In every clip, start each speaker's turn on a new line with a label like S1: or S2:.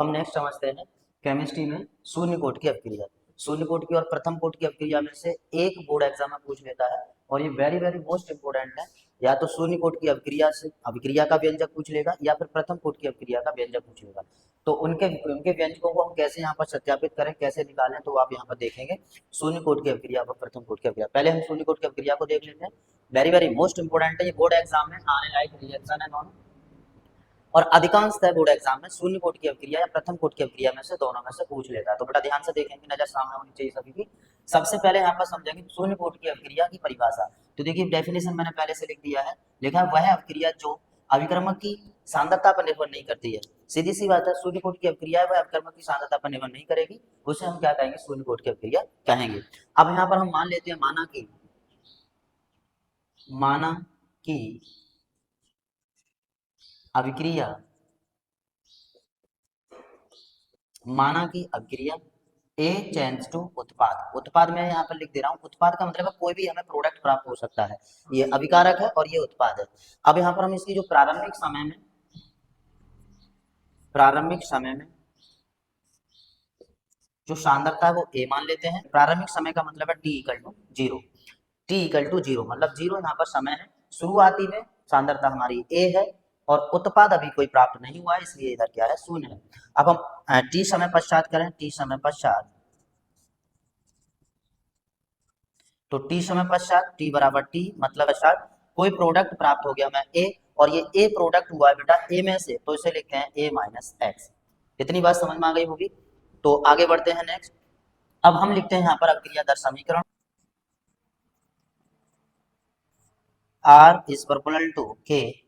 S1: हम नेक्स्ट समझते हैं केमिस्ट्री में शून्य कोटि की अपक्रिया। शून्य कोटि की और प्रथम कोटि की अपक्रिया में से एक बोर्ड एग्जाम में पूछ लेता है और ये वेरी वेरी मोस्ट इंपोर्टेंट है। या तो शून्य कोटि की अपक्रिया से अभिक्रिया का व्यंजक पूछ लेगा या फिर प्रथम कोटि की अपक्रिया का व्यंजक पूछ लेगा। तो उनके उनके व्यंजकों को हम कैसे यहाँ पर सत्यापित करें, कैसे निकालें, तो आप यहाँ पर देखेंगे शून्य कोटि की अपक्रिया और प्रथम कोटि की अपक्रिया। पहले हम शून्य कोटि की अपक्रिया को देख लेते हैं। वेरी वेरी मोस्ट इंपोर्टेंट है, ये बोर्ड एग्जाम में आने लायक रिएक्शन है दोनों। और अधिकांशतः बोर्ड एग्जाम में शून्य कोटि की अपक्रिया या प्रथम कोटि की अपक्रिया में से दोनों में से पूछ लेता है। तो बेटा ध्यान से देखेंगे, नजर सामने होनी चाहिए सभी की। सबसे पहले यहाँ पर समझेंगे शून्य कोटि की अपक्रिया की परिभाषा। तो देखिए डेफिनेशन मैंने पहले से लिख दिया है, लिखा वह अपक्रिया जो अभिक्रमक की सांद्रता पर निर्भर नहीं करती है। सीधी सी बात है, शून्य कोटि की अपक्रिया है वह अभिक्रमक की सांद्रता पर निर्भर नहीं करेगी, उसे हम क्या कहेंगे, शून्य कोटि की अपक्रिया कहेंगे। अब यहाँ पर हम मान लेते हैं माना कि अभिक्रिया अपक्रिया ए चेंज टू उत्पाद। उत्पाद मैं यहाँ पर लिख दे रहा हूँ, उत्पाद का मतलब है कोई भी हमें प्रोडक्ट प्राप्त हो सकता है। ये अभिकारक है और ये उत्पाद है। अब यहाँ पर हम इसकी जो प्रारंभिक समय में जो सांद्रता है वो ए मान लेते हैं। प्रारंभिक समय का मतलब है T equal to zero. T equal to zero मतलब जीरो यहाँ पर समय है। शुरुआती में सांद्रता हमारी ए है और उत्पाद अभी कोई प्राप्त नहीं हुआ है, इसलिए इधर क्या है, शून्य है। अब हम टी समय पश्चात करें, टी समय पश्चात, तो टी समय पश्चात टी बराबर टी मतलब पश्चात कोई प्रोडक्ट प्राप्त हो गया मैं ए, और ये ए प्रोडक्ट हुआ है बेटा ए में से, तो इसे लिखते हैं ए माइनस एक्स। इतनी बात समझ में आ गई होगी। तो आगे बढ़ते हैं नेक्स्ट। अब हम लिखते हैं यहाँ पर अपक्रिया दर समीकरण। R is proportional to K,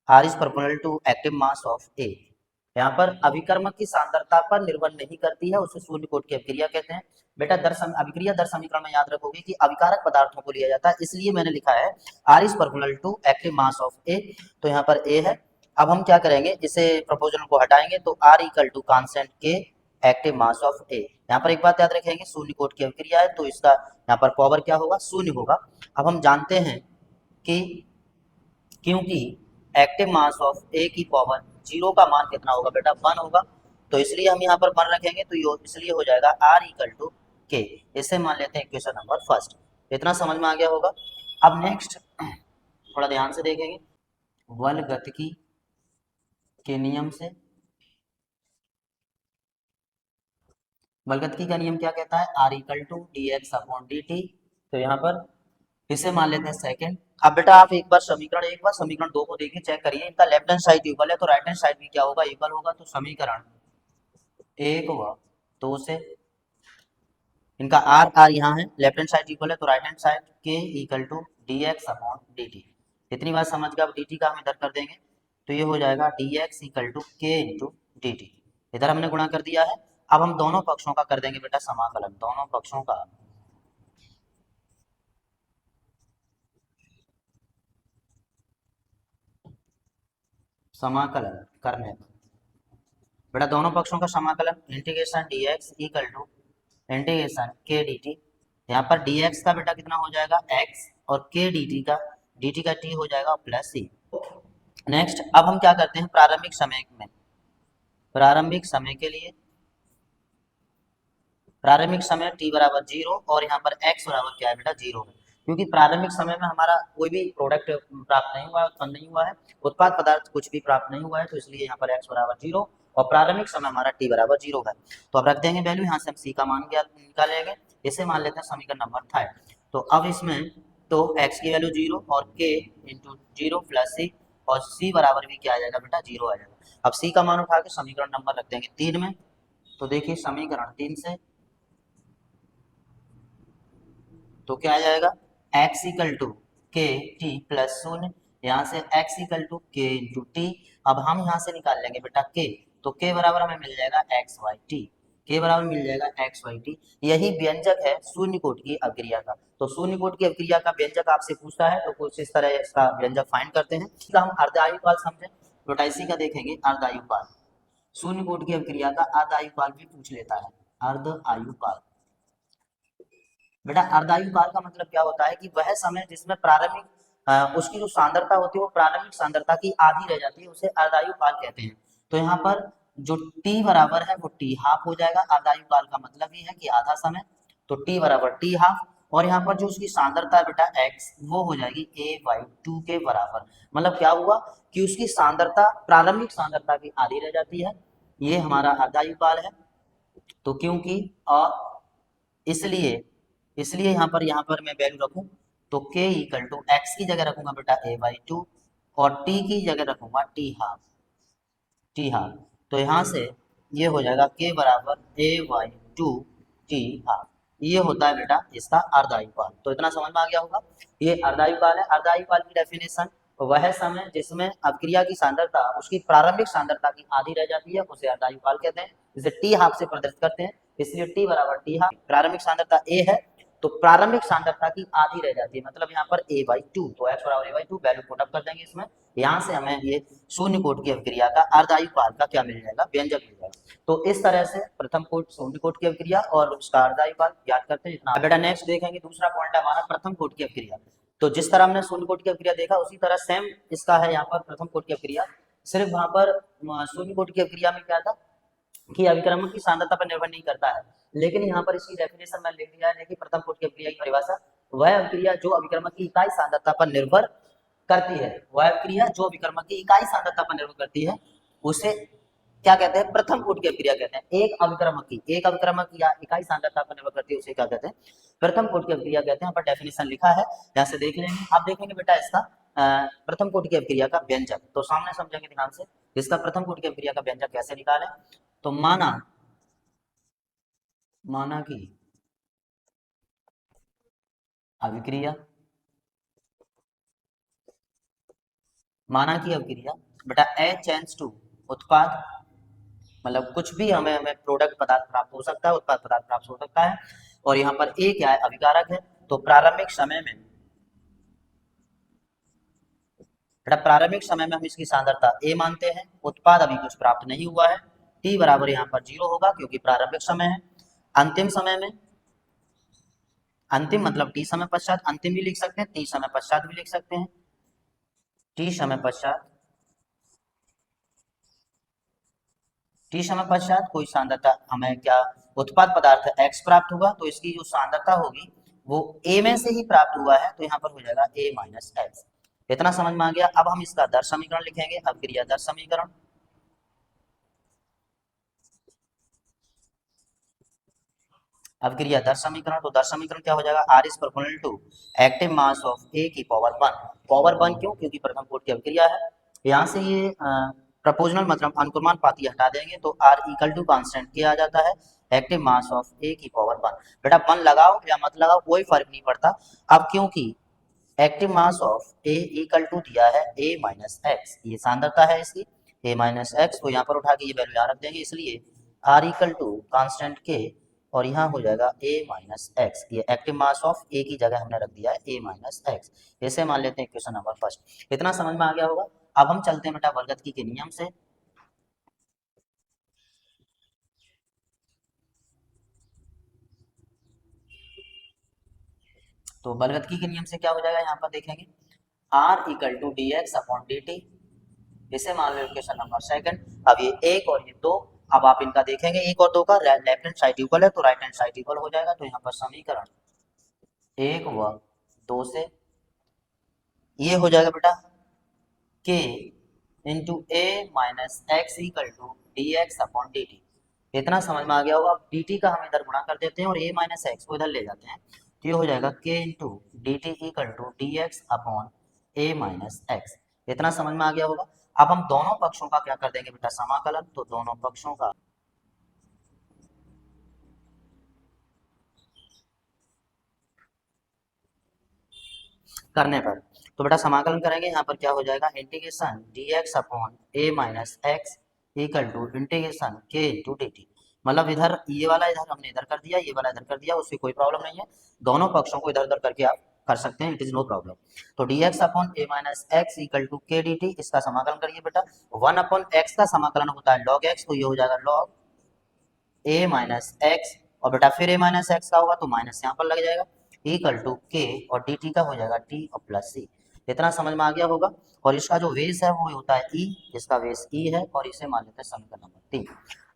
S1: R is proportional to active mass of A। यहाँ पर अभिकर्मक की सांद्रता पर निर्भर नहीं करती है, उसे शून्य कोटि की अपक्रिया कहते हैं। बेटा अभिक्रिया दर समीकरण में याद रखोगे कि अभिकारक पदार्थों को लिया जाता है, इसलिए मैंने लिखा है R is proportional to active mass of A। तो यहाँ पर A है। अब हम क्या करेंगे, इसे प्रोपोर्शनल को हटाएंगे तो R equal to constant K active mass of A। यहाँ पर एक बात याद रखेंगे, शून्य कोटि की अपक्रिया है तो इसका यहाँ पर पावर क्या होगा, शून्य होगा। अब हम जानते हैं कि क्योंकि एक्टिव मास ऑफ ए की पावर जीरो का मान कितना होगा बेटा, 1 होगा। तो इसलिए हम यहाँ पर 1 रखेंगे, तो इसलिए हो जाएगा आर इक्वल टू के। इसे मान लेते हैं इक्वेशन नंबर फर्स्ट। इतना समझ में आ गया होगा। अब नेक्स्ट थोड़ा ध्यान से देखेंगे। बल गतिकी के नियम से, बल गतिकी का नियम क्या कहता है, R equal to D X upon D T. तो यहाँ पर इसे मान लेते हैं सेकंड। अब बेटा आप एक बार समीकरण 2 को देखिए, चेक करिए, इनका लेफ्ट हैंड साइड इक्वल है तो राइट हैंड साइड भी क्या होगा, इक्वल होगा। तो समीकरण 1 व 2 से इनका आर यहाँ है, लेफ्ट हैंड साइड इक्वल है तो राइट हैंड साइड के equal to D X upon D T. इतनी बात समझ गए। अब डी टी का हम इधर कर देंगे तो ये हो जाएगा डी एक्स इक्वल टू के इंटू डी टी। इधर हमने गुणा कर दिया है। अब हम दोनों पक्षों का कर देंगे बेटा समाकलन, दोनों पक्षों का समाकलन करने पर बेटा दोनों पक्षों का समाकलन integration D X equal to integration K D T. यहाँ पर डी एक्स का बेटा कितना हो जाएगा एक्स, और के डी टी का टी हो जाएगा प्लस सी। नेक्स्ट अब हम क्या करते हैं, प्रारंभिक समय के लिए प्रारंभिक समय t बराबर 0 और यहाँ पर x बराबर क्या है बेटा 0 है, क्योंकि प्रारंभिक समय में हमारा कोई भी प्रोडक्ट प्राप्त नहीं हुआ है, उत्पन्न नहीं हुआ है, उत्पाद पदार्थ कुछ भी प्राप्त नहीं हुआ है, तो इसलिए यहाँ पर x बराबर 0 और प्रारंभिक समय हमारा t बराबर 0 है। तो अब रख देंगे वैल्यू, यहाँ से हम c का मान निकालेंगे, इसे मान लेते हैं समीकरण नंबर 3। तो अब इसमें तो x की वैल्यू 0 और k इंटू 0 प्लस सी, और c बराबर भी क्या आ जाएगा बेटा 0 आ जाएगा। अब c का मान उठा के समीकरण नंबर रख देंगे 3 में। तो देखिए समीकरण 3 से तो क्या आ जाएगा, x equal to K T plus 0, यहाँ से x इक्वल टू के इंटू टी। अब हम यहाँ से निकाल लेंगे बेटा k, तो k बराबर हमें मिल जाएगा एक्स वाई टी, k बराबर मिल जाएगा एक्स वाई टी। यही व्यंजक है शून्य कोटि की अपक्रिया का। तो शून्य कोटि की अपक्रिया का व्यंजक आपसे पूछता है तो कुछ इस तरह इसका व्यंजक फाइंड करते हैं। इसका हम अर्धायुकाल समझे, बेटा इसी का देखेंगे अर्धायुकाल। शून्य कोटि की अपक्रिया का अर्धायुकाल भी पूछ लेता है, अर्धायुकाल। बेटा अर्धायुकाल का मतलब क्या होता है कि वह समय जिसमें प्रारंभिक उसकी जो सांद्रता होती है वो प्रारंभिक सांद्रता की आधी रह जाती है, उसे अर्धायुकाल कहते हैं। तो यहाँ पर जो टी बराबर है वो टी हाफ हो जाएगा, अर्धायु काल का मतलब ही है कि आधा समय, तो टी बराबर टी हाफ, और यहाँ पर जो उसकी सांद्रता है बेटा एक्स वो हो जाएगी a/2 के बराबर। मतलब क्या हुआ कि उसकी सांद्रता प्रारंभिक सांद्रता की आधी रह जाती है, ये हमारा अर्धायु काल है। तो क्योंकि इसलिए इसलिए यहाँ पर मैं वैल्यू रखूं तो k इक्वल टू एक्स की जगह रखूंगा बेटा a/2 और t की जगह रखूंगा टी हाफ। तो यहाँ से ये हो जाएगा k बराबर a/2 टी हाफ। ये होता है बेटा इसका अर्धायु काल। तो इतना समझ में आ गया होगा, ये अर्धायु काल है। अर्धायु काल की डेफिनेशन वह समय जिसमें अभिक्रिया की सांद्रता उसकी प्रारंभिक सांद्रता की आधी रह जाती है, उसे अर्धायु काल कहते हैं। जिसे टी हाफ से प्रदर्शित करते हैं, इसलिए टी बराबर टी हाफ। प्रारंभिक सांद्रता ए है तो प्रारंभिक सांद्रता की आधी रह जाती है, मतलब यहाँ पर a/2, तो x बराबर a/2 वैल्यू पुट अप कर देंगे इसमें। यहाँ से हमें ये शून्य कोट की अभिक्रिया का अर्धायु काल का क्या मिल जाएगा, व्यंजक मिल जाएगा। तो इस तरह से प्रथम कोट शून्य कोट की अभिक्रिया और उसका अर्धायु काल ज्ञात करते हैं। इतना बेटा नेक्स्ट देखेंगे, दूसरा पॉइंट है हमारा प्रथम कोट की अभिक्रिया। तो जिस तरह हमने शून्य कोट की अभिक्रिया देखा उसी तरह सेम इसका है यहाँ पर प्रथम कोट की अभिक्रिया। सिर्फ वहां पर शून्य कोट की अभिक्रिया में क्या था कि अभिक्रमण की सांद्रता पर निर्भर नहीं करता है, लेकिन यहाँ पर इसकी डेफिनेशन में लिख दिया है कि प्रथम कोट की अभिक्रिया की परिभाषा वह अभिक्रिया जो अभिक्रमण की इकाई सांद्रता पर निर्भर करती है, वह अभिक्रिया जो अभिक्रमण की इकाई सांद्रता पर निर्भर करती है उसे क्या कहते हैं, प्रथम कोट की अभिक्रिया कहते हैं। एक अभिक्रमक या इकाई सांद्रता पर निर्भर करती है उसे क्या कहते हैं, प्रथम कोट की अभिक्रिया कहते हैं। पर डेफिनेशन लिखा है, यहाँ से देख लेंगे। आप देखेंगे बेटा इसका प्रथम कोट की अभिक्रिया का व्यंजक, तो सामने समझेंगे ध्यान से इसका प्रथम कोट की अभिक्रिया का व्यंजक कैसे निकालें। तो माना कि अभिक्रिया बेटा एच चेंज टू उत्पाद, मतलब कुछ भी हमें प्रोडक्ट पदार्थ प्राप्त हो सकता है, उत्पाद पदार्थ प्राप्त हो सकता है। और यहाँ पर ए क्या है, अभिकारक है। तो प्रारंभिक समय में हम इसकी सांद्रता ए मानते हैं, उत्पाद अभी कुछ प्राप्त नहीं हुआ है, टी बराबर यहाँ पर 0 होगा क्योंकि प्रारंभिक समय है। अंतिम समय में, अंतिम मतलब टी समय पश्चात, अंतिम भी लिख सकते हैं, टी समय पश्चात भी लिख सकते हैं। टी समय पश्चात कोई सांद्रता हमें क्या उत्पाद पदार्थ एक्स प्राप्त होगा, तो इसकी जो सांद्रता होगी वो ए में से ही प्राप्त हुआ है, तो यहाँ पर हो जाएगा ए माइनस एक्स। इतना समझ में आ गया। अब हम इसका दर समीकरण लिखेंगे, अभिक्रिया दर समीकरण। अभिक्रिया दर समीकरण, तो दर समीकरण क्या हो जाएगा, R is proportional to active mass of A की पावर 1। पावर 1 क्यों, क्योंकि प्रथम कोट की अभिक्रिया है। यहाँ से ये प्रपोर्शनल मतलब अनुक्रमानुपाती हटा देंगे तो आर इक्वल टू कांस्टेंट के आ जाता है एक्टिव मास ऑफ ए की पावर 1। बेटा 1 लगाओ या मत लगाओ कोई फर्क नहीं पड़ता। अब क्योंकि active mass of A equal to दिया है ए माइनस एक्स, ये सांद्रता है इसकी ए माइनस एक्स, तो यहाँ पर उठा के ये वैल्यू यहाँ रख देंगे, इसलिए आर इक्वल टू कांस्टेंट के और यहाँ हो जाएगा a माइनस एक्स। ये एक्टिव मास ऑफ a की जगह हमने रख दिया है a माइनस एक्स। इसे मान लेते हैं क्वेश्चन नंबर फर्स्ट। इतना समझ में आ गया होगा। अब हम चलते हैं बेटा वर्गत्की के नियम से। तो वर्गत्की के नियम से क्या हो जाएगा, यहाँ पर देखेंगे r equal to D X upon D T. इसे मान लो क्वेश्चन नंबर सेकंड। अब ये एक और ये दो, अब आप इनका देखेंगे एक और दो का लेफ्ट हैंड साइड इक्वल है तो राइट हैंड साइड इक्वल हो जाएगा। तो यहाँ पर समीकरण एक व दो से ये हो जाएगा बेटा k into A minus X equal to D X upon D T. इतना समझ में आ गया होगा। डी टी का हम इधर गुणा कर देते हैं और ए माइनस एक्स को इधर ले जाते हैं, तो ये हो जाएगा k into D T equal to D X upon A minus X. इतना समझ में आ गया होगा। अब हम दोनों पक्षों का क्या कर देंगे बेटा समाकलन, तो दोनों पक्षों का करने पर तो बेटा समाकलन करेंगे, यहाँ पर क्या हो जाएगा integration D X upon A minus X equal to integration K into D T. मतलब इधर ये वाला इधर हमने इधर कर दिया, ये वाला इधर कर दिया, उससे कोई प्रॉब्लम नहीं है, दोनों पक्षों को इधर उधर करके आप कर सकते हैं, इट इज नो प्रॉब्लम। तो D X upon A minus X equal to K D T, इसका समाकलन करिए बेटा। 1 अपॉन एक्स का समाकलन होता है लॉग एक्स, तो ये हो जाएगा लॉग ए माइनस एक्स, और बेटा फिर ए माइनस एक्स का होगा तो माइनस यहाँ पर लग जाएगा इक्वल टू के और डी टी का हो जाएगा टी और प्लस सी। इतना समझ में आ गया होगा। और इसका जो वेस है वो होता है ई, इसका वेस ई है और इसे मान लेते हैं समीकरण नंबर 3।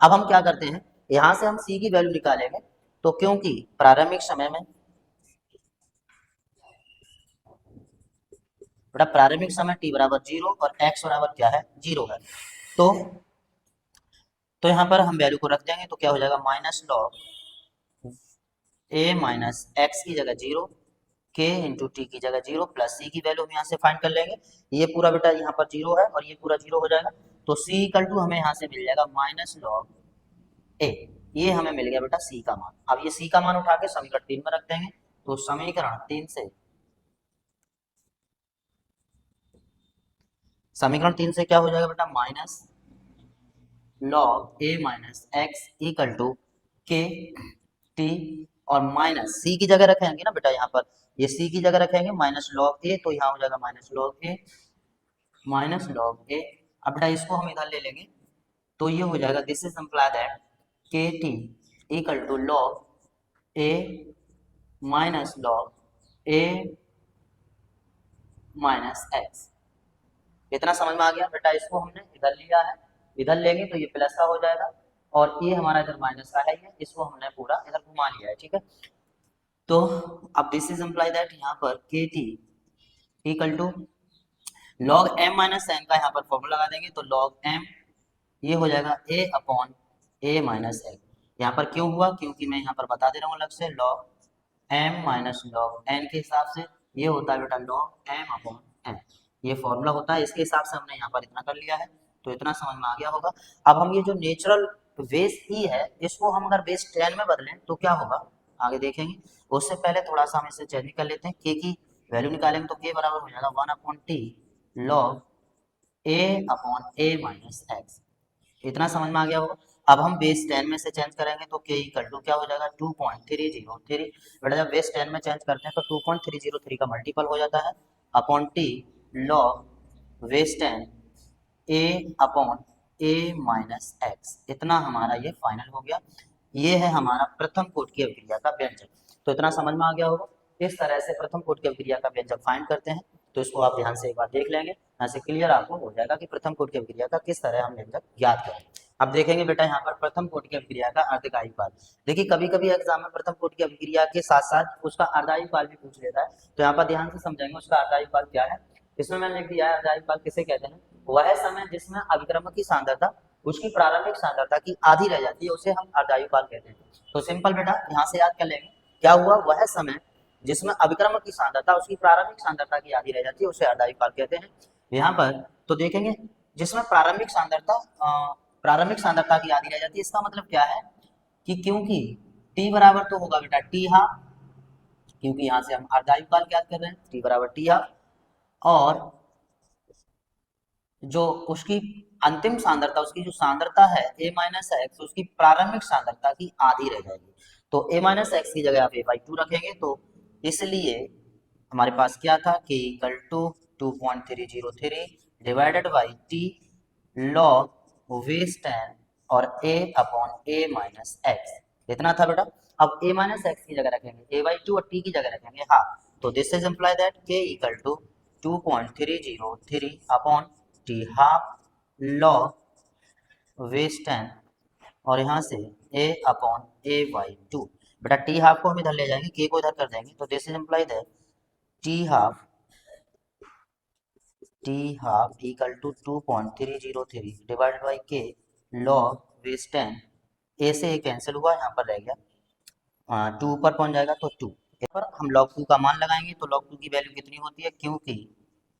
S1: अब हम क्या करते हैं, यहाँ से हम सी की वैल्यू निकालेंगे। तो क्योंकि प्रारंभिक समय में बेटा प्रारंभिक समय t बराबर 0 और x बराबर क्या है 0 है, तो यहाँ पर हम वैल्यू को रख देंगे तो क्या हो जाएगा minus log a minus x की जगह 0 k इंटू टी की जगह 0 प्लस सी की वैल्यू हम यहाँ से फाइंड कर लेंगे। ये पूरा बेटा यहाँ पर 0 है और ये पूरा 0 हो जाएगा, तो c इक्वल टू हमें यहाँ से मिल जाएगा माइनस लॉग a। ये हमें मिल गया बेटा c का मान। अब ये c का मान उठा के समीकरण 3 में रख देंगे, तो समीकरण 3 से क्या हो जाएगा बेटा minus log a minus X equal to K T, और माइनस सी की जगह रखेंगे ना बेटा, यहाँ पर ये सी की जगह रखेंगे माइनस लॉग ए, तो यहाँ हो जाएगा minus log A minus log ए। अब बेटा इसको हम इधर ले लेंगे तो ये हो जाएगा this is imply that K T equal to log A minus log A minus X. इतना समझ में आ गया बेटा। इसको हमने इधर लिया है, इधर लेंगे तो ये प्लस का हो जाएगा और ये हमारा इधर माइनस का है, ये इसको हमने पूरा इधर घुमा लिया है, ठीक है। तो अब दिस इज इम्प्लाई दैट यहाँ पर K T equal to log m minus N का यहाँ पर फॉर्मूला लगा देंगे, तो लॉग m ये हो जाएगा a upon a minus N. यहाँ पर क्यों हुआ, क्योंकि मैं यहाँ पर बता दे रहा हूँ अलग से, log m minus log n के हिसाब से ये होता है बेटा लॉग m अपॉन n, ये फॉर्मूला होता है, इसके हिसाब से हमने यहाँ पर इतना कर लिया है, तो इतना समझ में आ गया होगा। अब हम ये जो नेचुरल बेस ई है इसको हम अगर बेस 10 में बदलें तो क्या होगा आगे देखेंगे। उससे पहले थोड़ा सा हम इसे चेंज कर लेते हैं, के की वैल्यू निकालेंगे तो के बराबर हो जाएगा 1 upon T log a upon a minus X. इतना समझ में आ गया होगा। अब हम बेस 10 में से चेंज करेंगे तो k इक्वल टू क्या हो जाएगा 2.303। बेटा जब बेस 10 में चेंज करते हैं तो 2.303 का मल्टीपल हो जाता है upon T log base 10 a upon a minus X. इतना हमारा ये फाइनल हो गया। ये है हमारा प्रथम कोटि की अभिक्रिया का व्यंजक। तो इतना समझ में आ गया होगा। इस तरह से प्रथम कोटि की अभिक्रिया का व्यंजक फाइंड करते हैं, तो इसको आप ध्यान से एक बार देख लेंगे, यहाँ से क्लियर आपको हो जाएगा कि प्रथम कोटि की अभिक्रिया का किस तरह हम व्यंजक ज्ञात करें। अब देखेंगे बेटा यहाँ पर प्रथम कोटि की अभिक्रिया का अर्धकालिक काल। देखिए कभी कभी एग्जाम में प्रथम कोटि की अभिक्रिया के साथ साथ उसका अर्धकालिक काल भी पूछ लेता है, तो यहाँ पर ध्यान से समझेंगे उसका अर्धकालिक काल क्या है। इसमें मैंने लिख दिया है अर्धकालिक काल किसे कहते हैं, वह समय जिसमें अभिक्रमक की सांद्रता उसकी प्रारंभिक सांद्रता की आधी रह जाती है, उसे हम अर्धकालिक काल कहते हैं। तो सिंपल बेटा यहाँ से याद कर लेंगे क्या हुआ, वह समय जिसमें अभिक्रमक की सांद्रता उसकी प्रारंभिक सांद्रता की आधी रह जाती है उसे अर्धकालिक काल कहते हैं। यहाँ पर तो देखेंगे जिसमें प्रारंभिक सांद्रता की आधी रह जाती है, इसका मतलब क्या है कि क्योंकि t बराबर तो होगा बेटा टी हाफ, क्योंकि यहाँ से हम अर्धकालिक काल ज्ञात कर रहे हैं, t बराबर टी हाफ, और जो उसकी अंतिम सांद्रता उसकी जो सांद्रता है a माइनस एक्स उसकी प्रारंभिक सांद्रता की आधी रह जाएगी, तो a माइनस एक्स की जगह आप a/2 रखेंगे, तो इसलिए हमारे पास क्या था k equal to 2.303 divided by T log base 10 और a upon a minus X. इतना था बेटा। अब a माइनस एक्स की जगह रखेंगे a/2 और t की जगह रखेंगे हाफ, तो this is imply that k equal to 2.303 upon T half log base 10 और यहाँ से a अपॉन a/2। बेटा टी हाफ को हम इधर ले जाएंगे, k को इधर कर देंगे, तो this is imply that T half equal to 2.303 divided by k log base 10। a से a कैंसिल हुआ, यहाँ पर रह गया 2 ऊपर पहुँच जाएगा तो 2 पर हम log 2 का मान लगाएंगे, तो log 2 की वैल्यू कितनी होती है, क्योंकि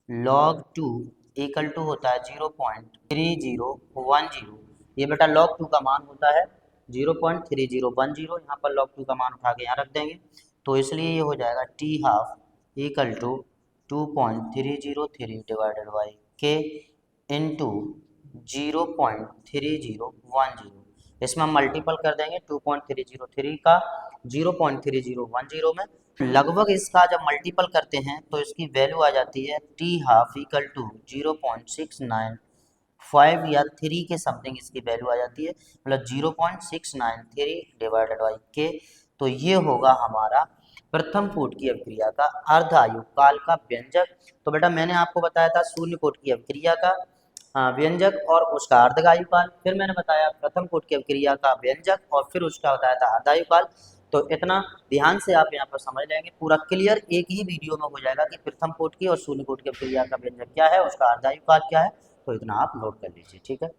S1: log 2 इक्वल टू होता है 0.3010। ये बेटा log 2 का मान होता है 0.3010। यहाँ पर log 2 का मान उठा के यहाँ रख देंगे, तो इसलिए ये हो जाएगा T half equal to 2.303 divided by K into 0.3010। इसमें हम मल्टीपल कर देंगे 2.303 का 0.3010 में, लगभग इसका जब मल्टीपल करते हैं तो इसकी वैल्यू आ जाती है टी हाफ इक्वल टू 0.695 या 3 के समथिंग इसकी वैल्यू आ जाती है, मतलब 0.693 डिवाइडेड बाई के। तो ये होगा हमारा प्रथम कोटि की अभिक्रिया का अर्ध आयु काल का व्यंजक। तो बेटा मैंने आपको बताया था शून्य कोटि की अभिक्रिया का व्यंजक और उसका अर्धआयु काल, फिर मैंने बताया प्रथम कोटि की अभिक्रिया का व्यंजक और फिर उसका बताया था अर्धआयु काल। तो इतना ध्यान से आप यहाँ पर समझ लेंगे, पूरा क्लियर एक ही वीडियो में हो जाएगा कि प्रथम कोटि की और शून्य कोटि की अभिक्रिया का व्यंजक क्या है, उसका अर्धआयु काल क्या है। तो इतना आप नोट कर लीजिए, ठीक है।